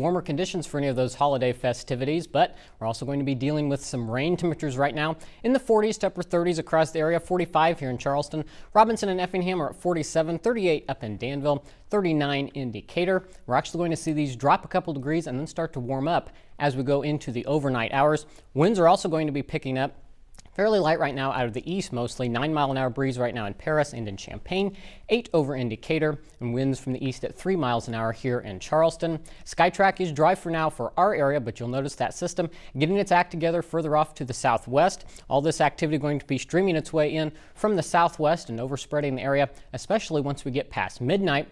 warmer conditions for any of those holiday festivities, but we're also going to be dealing with some rain. Temperatures right now in the 40s to upper 30s across the area. 45 here in Charleston. Robinson and Effingham are at 47, 38 up in Danville, 39 in Decatur. We're actually going to see these drop a couple degrees and then start to warm up as we go into the overnight hours. Winds are also going to be picking up. Fairly light right now out of the east mostly. 9-mile-an-hour breeze right now in Paris and in Champaign. 8 over in Decatur, and winds from the east at 3 miles an hour here in Charleston. SkyTrack is dry for now for our area, but you'll notice that system getting its act together further off to the southwest. All this activity going to be streaming its way in from the southwest and overspreading the area, especially once we get past midnight.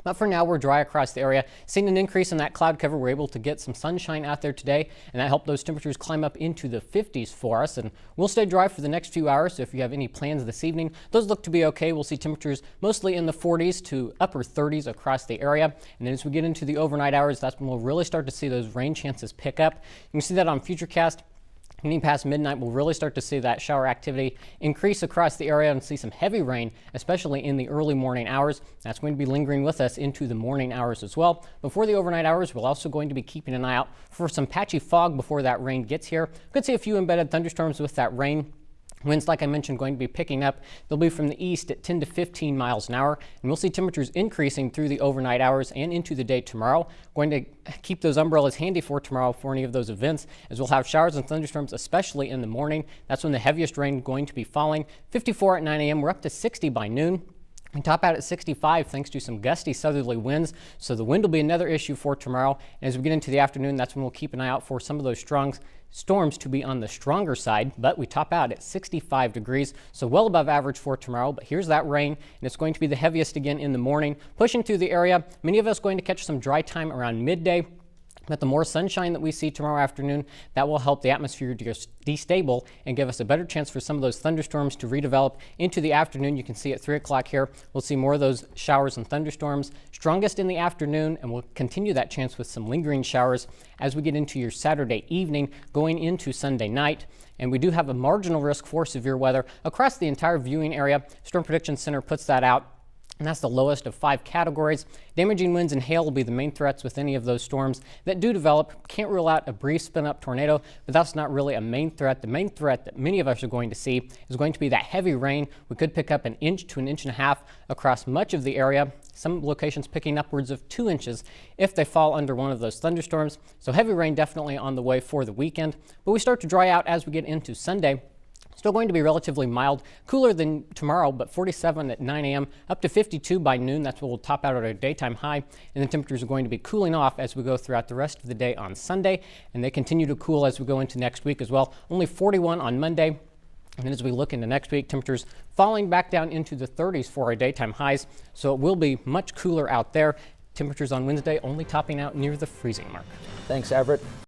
But for now, we're dry across the area. Seeing an increase in that cloud cover, we're able to get some sunshine out there today, and that helped those temperatures climb up into the 50s for us. And we'll stay dry for the next few hours, so if you have any plans this evening, those look to be okay. We'll see temperatures mostly in the 40s to upper 30s across the area. And then as we get into the overnight hours, that's when we'll really start to see those rain chances pick up. You can see that on Futurecast. Getting past midnight, we'll really start to see that shower activity increase across the area and see some heavy rain, especially in the early morning hours. That's going to be lingering with us into the morning hours as well. Before the overnight hours, we're also going to be keeping an eye out for some patchy fog before that rain gets here. Could see a few embedded thunderstorms with that rain. Winds, like I mentioned, going to be picking up. They'll be from the east at 10 to 15 miles an hour, and we'll see temperatures increasing through the overnight hours and into the day tomorrow. Going to keep those umbrellas handy for tomorrow for any of those events, as we'll have showers and thunderstorms, especially in the morning. That's when the heaviest rain going to be falling. 54 at 9 a.m. We're up to 60 by noon. We top out at 65 thanks to some gusty southerly winds, so the wind will be another issue for tomorrow. And as we get into the afternoon, that's when we'll keep an eye out for some of those strong storms to be on the stronger side, but we top out at 65 degrees, so well above average for tomorrow. But here's that rain, and it's going to be the heaviest again in the morning, pushing through the area. Many of us going to catch some dry time around midday. But the more sunshine that we see tomorrow afternoon, that will help the atmosphere to destable and give us a better chance for some of those thunderstorms to redevelop into the afternoon. You can see at 3 o'clock here, we'll see more of those showers and thunderstorms, strongest in the afternoon, and we'll continue that chance with some lingering showers as we get into your Saturday evening going into Sunday night. And we do have a marginal risk for severe weather across the entire viewing area. Storm Prediction Center puts that out, and that's the lowest of 5 categories. Damaging winds and hail will be the main threats with any of those storms that do develop. Can't rule out a brief spin-up tornado, but that's not really a main threat. The main threat that many of us are going to see is going to be that heavy rain. We could pick up 1 inch to 1.5 inches across much of the area. Some locations picking upwards of 2 inches if they fall under one of those thunderstorms. So heavy rain definitely on the way for the weekend. But we start to dry out as we get into Sunday. Still going to be relatively mild, cooler than tomorrow, but 47 at 9 a.m. up to 52 by noon. That's what we'll top out at our daytime high. And the temperatures are going to be cooling off as we go throughout the rest of the day on Sunday. And they continue to cool as we go into next week as well. Only 41 on Monday. And then as we look into next week, temperatures falling back down into the 30s for our daytime highs. So it will be much cooler out there. Temperatures on Wednesday only topping out near the freezing mark. Thanks, Everett.